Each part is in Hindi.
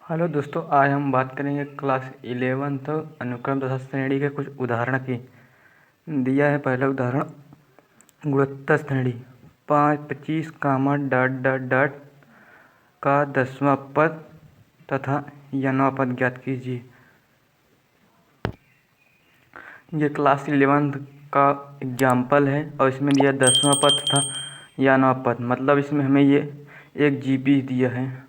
हेलो दोस्तों, आज हम बात करेंगे क्लास 11th अनुक्रम तथा श्रेणी के कुछ उदाहरण की। दिया है पहला उदाहरण, गुणोत्तर श्रेणी 5, 25, कामा डॉट डॉट डॉट का 10वां पद तथा n वां पद ज्ञात कीजिए। ये क्लास 11th का एग्जाम्पल है और इसमें दिया 10वां पद तथा n वां पद, मतलब इसमें हमें ये एक जीपी दिया है।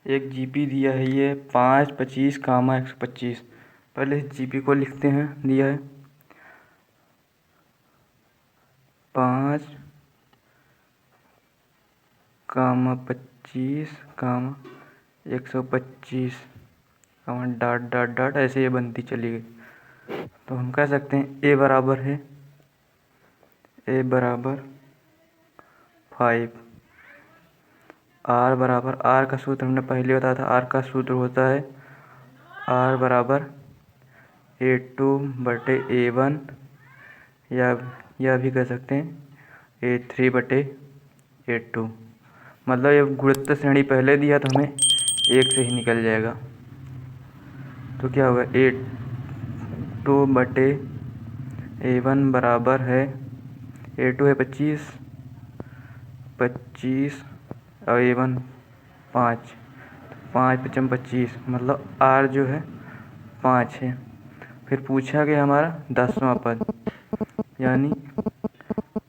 एक जीपी दिया है ये 5, 25, कामा 125। पहले जीपी को लिखते हैं। दिया है 5, कामा 25, कामा 125, कामा डॉट डॉट डॉट, ऐसे ये बनती चली गई। तो हम कह सकते हैं ए बराबर 5। आर बराबर, आर का सूत्र हमने पहले बताया था। आर का सूत्र होता है आर बराबर A2/A1, या भी कह सकते हैं A3/A2। मतलब ये गुणोत्तर श्रेणी पहले दिया तो हमें एक से ही निकल जाएगा। तो क्या होगा, A2/A1 बराबर है, A2 है 25, 25 और A1 5, 5 55 25, मतलब R जो है 5 है। फिर पूछा गया हमारा 10वां पद, यानी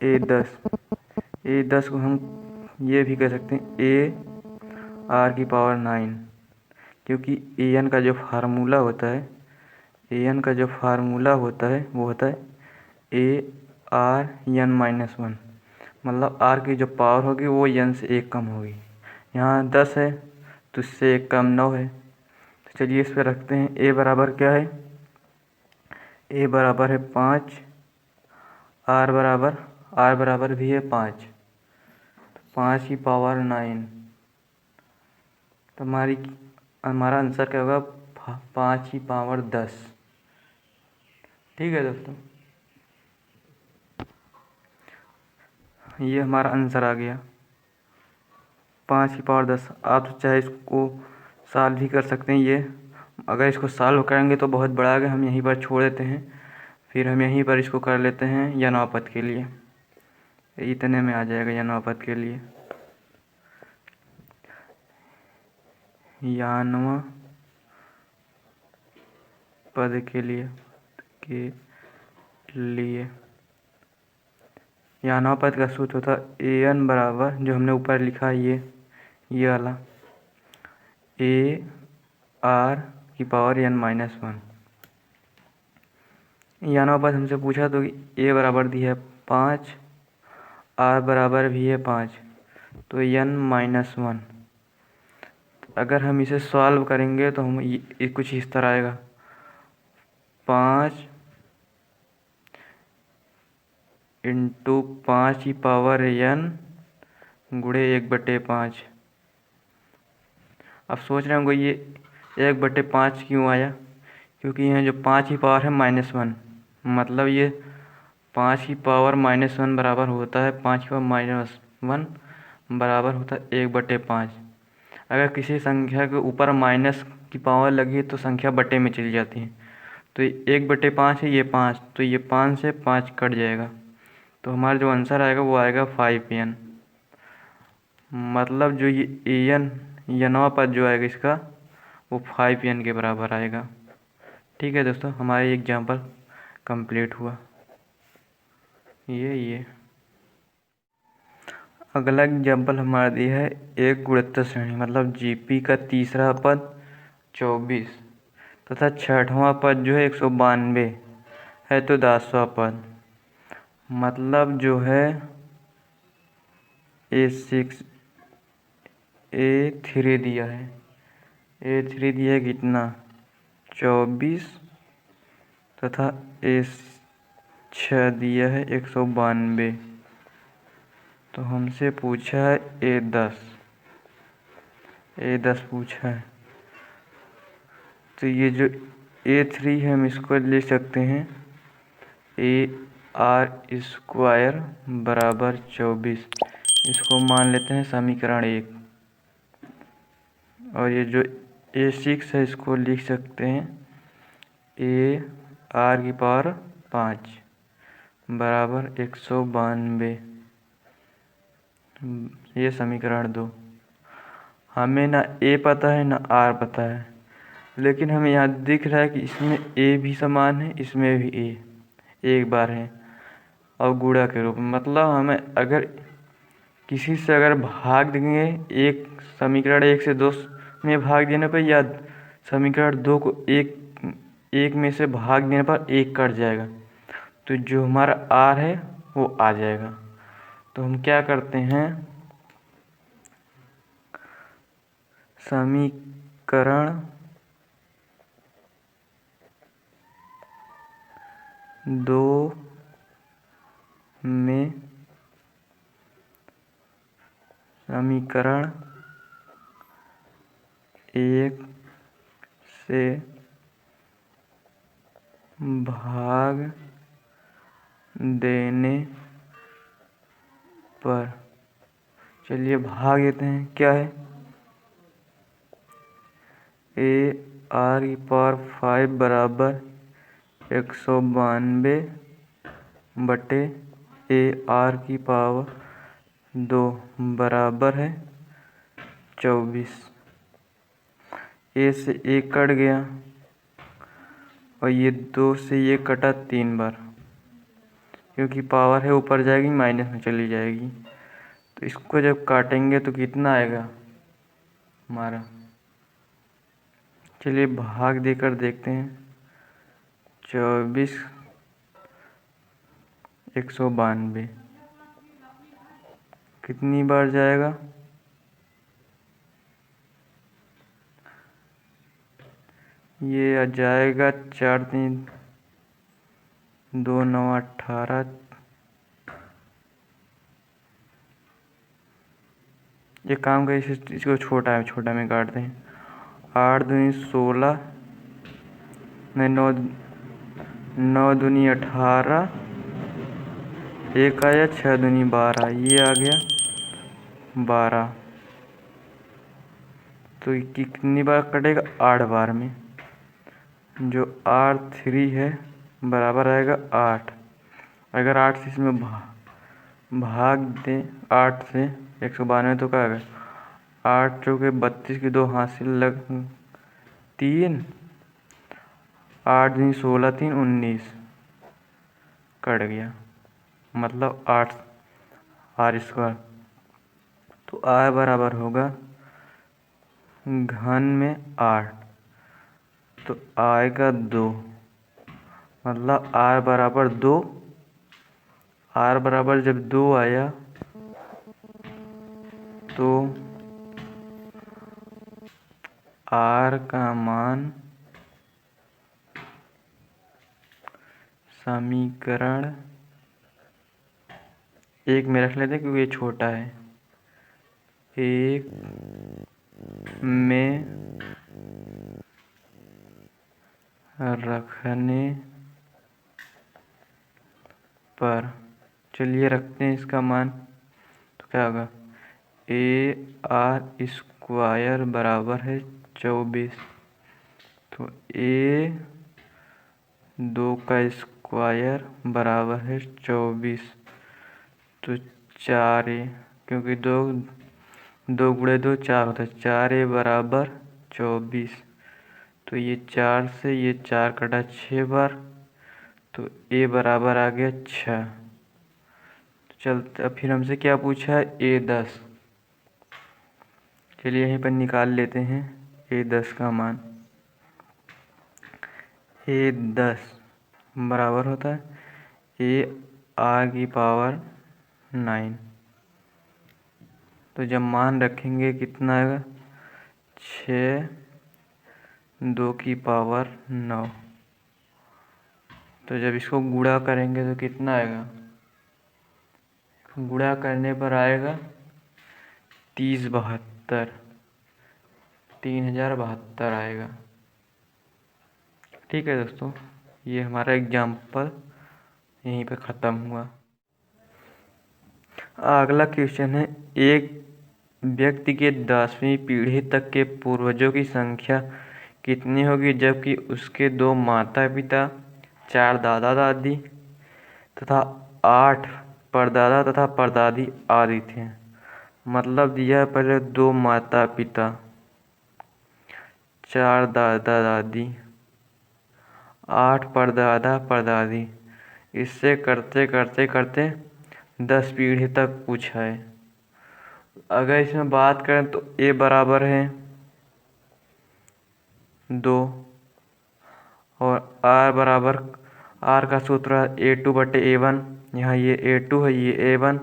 A10 को हम ये भी कह सकते हैं AR⁹, क्योंकि AN का जो फार्मूला होता है, वो होता है ARn-1, मतलब R की जो पावर होगी वो n से 1 कम होगी। यहाँ 10 है तो इससे 1 कम 9 है। तो चलिए इस पर रखते हैं। A बराबर क्या है, A बराबर है 5, R बराबर भी है 5, 5 की पावर 9। तो हमारा आंसर क्या होगा, 5 की पावर 10। ठीक है दोस्तों, ये हमारा आंसर आ गया 5 की पावर 10। आप चाहे इसको सॉल्व भी कर सकते हैं। ये अगर इसको सॉल्व करेंगे तो बहुत बड़ा आ गया, हम यहीं पर छोड़ देते हैं। फिर हम यहीं पर इसको कर लेते हैं n वां पद के लिए। इतने में आ जाएगा n वां पद के लिए। n वां पद के लिए n वां पद का सूत्र होता an बराबर, जो हमने ऊपर लिखा है ये वाला, AR⁴n-1। n वां पद हमसे पूछा तो A बराबर दी है 5, R बराबर भी है 5, तो n-1। अगर हम इसे सॉल्व करेंगे तो हम ये कुछ इस तरह आएगा, 5 × 5 की पावर n गुणे 1/5। अब सोच रहे होंगे ये 1/5 क्यों आया, क्योंकि यहाँ जो 5 की पावर है -1, मतलब ये 5 की पावर -1 बराबर होता है, 5 की पावर -1 बराबर होता है 1/5। अगर किसी संख्या के ऊपर माइनस की पावर लगी तो संख्या बटे में चली जाती है। तो 1/5 है, ये 5, तो ये 5 से 5 कट जाएगा। तो हमारा जो आंसर आएगा वो आएगा 5n। मतलब जो ये n-वां पद जो आएगा इसका, वो 5n के बराबर आएगा। ठीक है दोस्तों, हमारा ये एग्जाम्पल कंप्लीट हुआ। ये अगला एग्जाम्पल हमारा दिया है एक गुणोत्तर श्रेणी, मतलब जीपी का तीसरा पद 24 तथा 6वां पद जो है 192 है, तो 10वां पद, मतलब जो है A3 दिया है। A3 दिया है कितना, 24, तथा A6 दिया है 192। तो हमसे पूछा है A10 पूछा है। तो ये जो A3 है हम इसको लिख सकते हैं AR² बराबर 24। इसको मान लेते हैं समीकरण 1। और ये जो A6 है इसको लिख सकते हैं AR⁵ बराबर 192। ये समीकरण 2। हमें ना A पता है ना R पता है, लेकिन हमें यहाँ दिख रहा है कि इसमें A भी समान है, इसमें भी A एक बार है और गुणा के रूप में। मतलब हमें अगर किसी से अगर भाग देंगे, एक समीकरण 1 से 2 में भाग देने पर या समीकरण 2 को एक में से भाग देने पर 1 कट जाएगा, तो जो हमारा R है वो आ जाएगा। तो हम क्या करते हैं, समीकरण 2 में समीकरण 1 से भाग देने पर, चलिए भाग देते हैं। क्या है, AR⁵ बराबर 192 बटे AR⁵ बराबर है 24। A से 1 कट गया और ये 2 से ये कटा 3 बार, क्योंकि पावर है ऊपर जाएगी माइनस में चली जाएगी। तो इसको जब काटेंगे तो कितना आएगा हमारा, चलिए भाग देकर देखते हैं। 24 192 कितनी बार जाएगा, ये आ जाएगा 4 3 2 9 18। ये काम का इसको छोटा में काटते हैं। 8 दूनी 16, नहीं 9 दूनी 18, एक आया 6 दूनी 12, ये आ गया 12। तो ये कितनी बार कटेगा, 8 बार में। जो R3 है बराबर आएगा 8। अगर 8 से इसमें भाग दें, 8 से 192 तो क्या आएगा, 8 चौके 32 की 2 हासिल लग 3, 8 दूनी 16 3 19 कट गया, मतलब 8 R²। तो R बराबर होगा घन में 8, तो आएगा 2, मतलब R बराबर 2। R बराबर जब 2 आया तो R का मान समीकरण 1 में रख लेते हैं क्योंकि ये छोटा है। 1 में रखने पर, चलिए रखते हैं इसका मान, तो क्या होगा, AR² बराबर है 24। तो A2 का स्क्वायर बराबर है 24। तो 4A, क्योंकि 2 गुणे 2 4 होता है, 4A बराबर 24। तो ये 4 से ये 4 कटा 6 बार, तो A बराबर आ गया 6। चलते, अब फिर हमसे क्या पूछा है, A10। चलिए यहीं पर निकाल लेते हैं A10 का मान। A10 बराबर होता है AR⁵9। तो जब मान रखेंगे कितना आएगा, 6 2 की पावर 9। तो जब इसको गुणा करेंगे तो कितना आएगा, गुणा करने पर आएगा 3072, 3072 आएगा। ठीक है दोस्तों, ये हमारा एग्जाम्पल यहीं पे ख़त्म हुआ। अगला क्वेश्चन है, एक व्यक्ति के 10वीं पीढ़ी तक के पूर्वजों की संख्या कितनी होगी जबकि उसके 2 माता पिता, 4 दादा दादी तथा 8 परदादा तथा परदादी आदि थे। मतलब दिया है पहले 2 माता पिता, 4 दादा दादी, 8 परदादा परदादी। इससे करते करते करते 10 पीढ़ी तक पूछा है। अगर इसमें बात करें तो a बराबर है 2 और r बराबर, r का सूत्र है A2/A1। यहाँ ये A2 है, ये A1,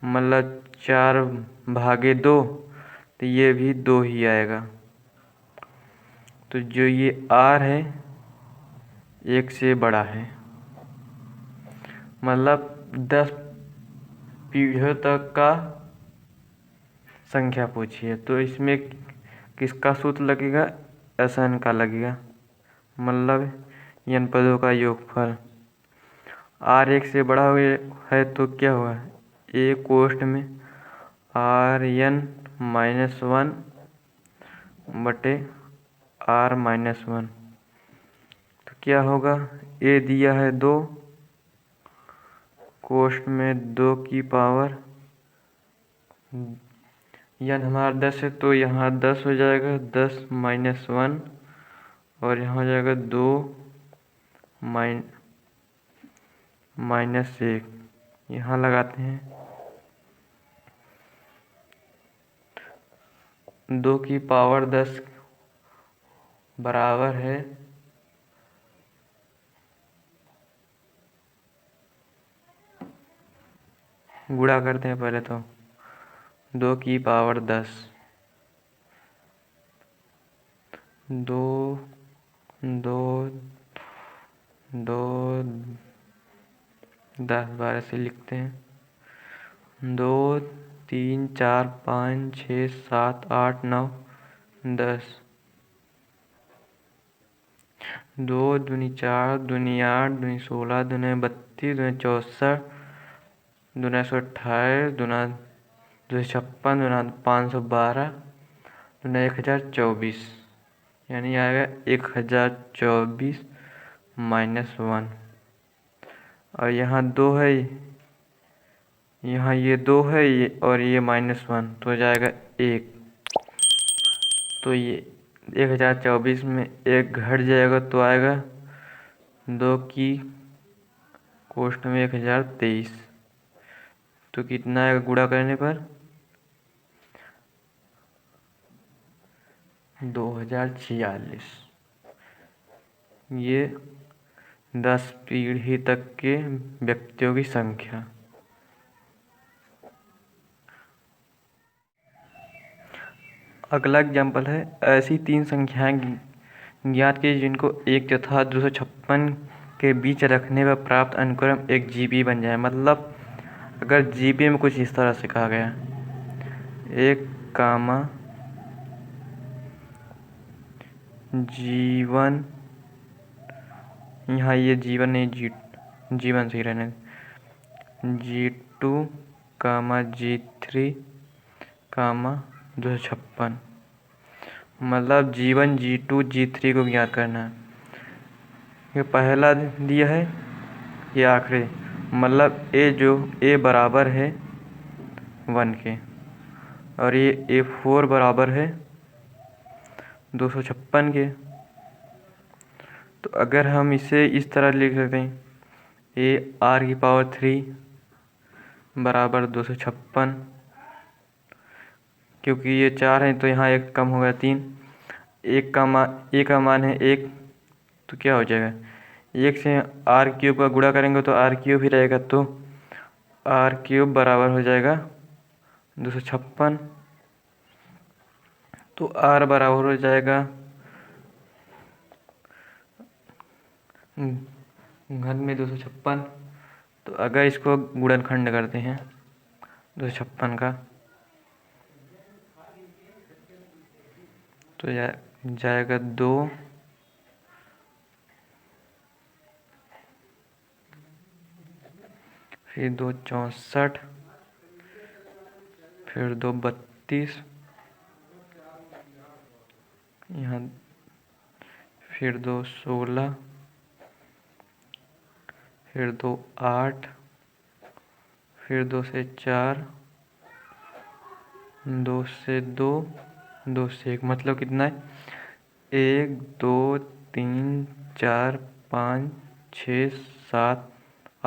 मतलब 4/2, तो ये भी 2 ही आएगा। तो जो ये r है 1 से बड़ा है, मतलब 10 पीढ़ियों तक का संख्या पूछी है। तो इसमें किसका सूत्र लगेगा? SN का लगेगा, मतलब n पदों का योगफल। r 1 से बड़ा है तो क्या हुआ? a कोष्ठ में Rn-1 बटे r-1। तो क्या होगा? a दिया है 2, कोष्ठ में 2 की पावर n हमारा 10 है तो यहाँ 10 हो जाएगा, 10-1, और यहाँ हो जाएगा 2 -1। यहाँ लगाते हैं 2 की पावर 10 बराबर है गुणा करते हैं पहले तो 2 की पावर 10, 2 2 2 10 12 से लिखते हैं 2 3 4 5 6 7 8 9 10। 2 दूनी 4 दूनी 8 दूनी 16 दूनी 32 दूनी 64 दूना 128 दूना 256 दूना 512 दूना 1024, यानी आएगा 1024 -1। और यहाँ 2 है, यहाँ ये 2 है, ये और ये -1, तो हो जाएगा 1। तो ये 1024 में 1 घट जाएगा तो आएगा 2 की कोष्ठ में 1023। तो कितना आएगा गुणा करने पर? 2046। ये 10 पीढ़ी तक के व्यक्तियों की संख्या। अगला एग्जाम्पल है, ऐसी 3 संख्याएं ज्ञात कीजिए जिनको 1 तथा 256 के बीच रखने पर प्राप्त अनुक्रम एक जीपी बन जाए। मतलब अगर जीपी में कुछ इस तरह से कहा गया, 1, जीवन, यहाँ ये जीवन नहीं, जीवन से ही रहने, G2, G3, 256। मतलब जीवन, G2, G3 को ज्ञात करना है। ये पहला दिया है, ये आखिरी, मतलब A बराबर है 1 के, और ये A4 बराबर है 256 के। तो अगर हम इसे इस तरह लिख सकते हैं, AR3 बराबर 256, क्योंकि ये 4 है तो यहाँ 1 कम हो गया 3। A का मान है 1, तो क्या हो जाएगा? 1 से R³ का गुणा करेंगे तो R³ ही रहेगा, तो R³ बराबर हो जाएगा 256। तो R बराबर हो जाएगा घन में 256। तो अगर इसको गुणनखंड करते हैं 256 का, तो जाएगा 2, फिर 2 64, फिर 2 32, 32, यहाँ फिर 2 16, फिर 2 8, फिर 2 से 4, 2 से 2, 2 से 1, मतलब कितना है? 1 2 3 4 5 6 7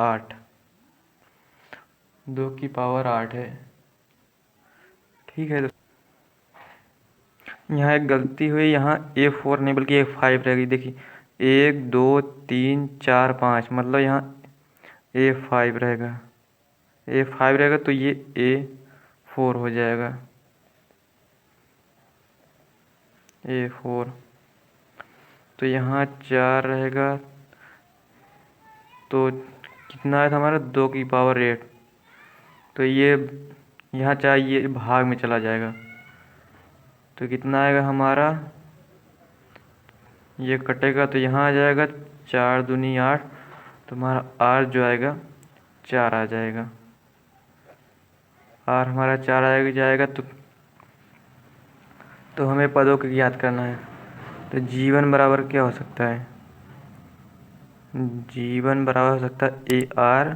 8, 2 की पावर 8 है। ठीक है, यहाँ एक गलती हुई, यहाँ A4 नहीं बल्कि A5 रहेगी। देखिए 1 2 3 4 5, मतलब यहाँ A5 रहेगा। A5 रहेगा तो ये A4 हो जाएगा। A4 तो यहाँ 4 रहेगा, तो कितना है हमारा? 2 की पावर 8। तो ये यहाँ 4 ये भाग में चला जाएगा, तो कितना आएगा हमारा? ये कटेगा तो यहाँ आ जाएगा 4 दूनी 8, तो हमारा R जो आएगा 4 आ जाएगा। R हमारा 4 आएगा जाएगा, तो हमें पदों को ज्ञात करना है। तो G1 बराबर क्या हो सकता है? G1 बराबर हो सकता है AR,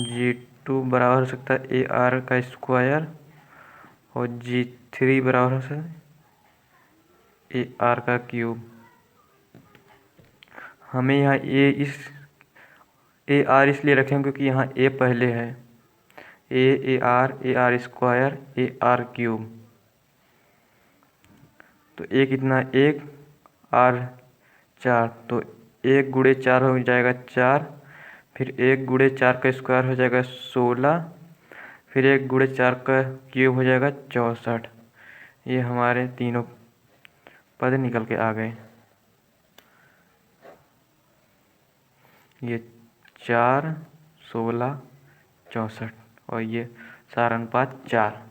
G2 बराबर हो सकता है AR का स्क्वायर, और G3 बराबर हो सकता है AR का क्यूब। हमें यहाँ AR इसलिए रखें क्योंकि यहाँ A पहले है। AR AR square AR cube, तो A कितना? 1 R 4, तो 1 गुणे 4 हो जाएगा 4, फिर 1 गुणे 4 का स्क्वायर हो जाएगा 16, फिर 1 गुणे 4 का क्यूब हो जाएगा 64। ये हमारे तीनों पद निकल के आ गए। ये 4 16 64, और ये सारा अनुपात 4।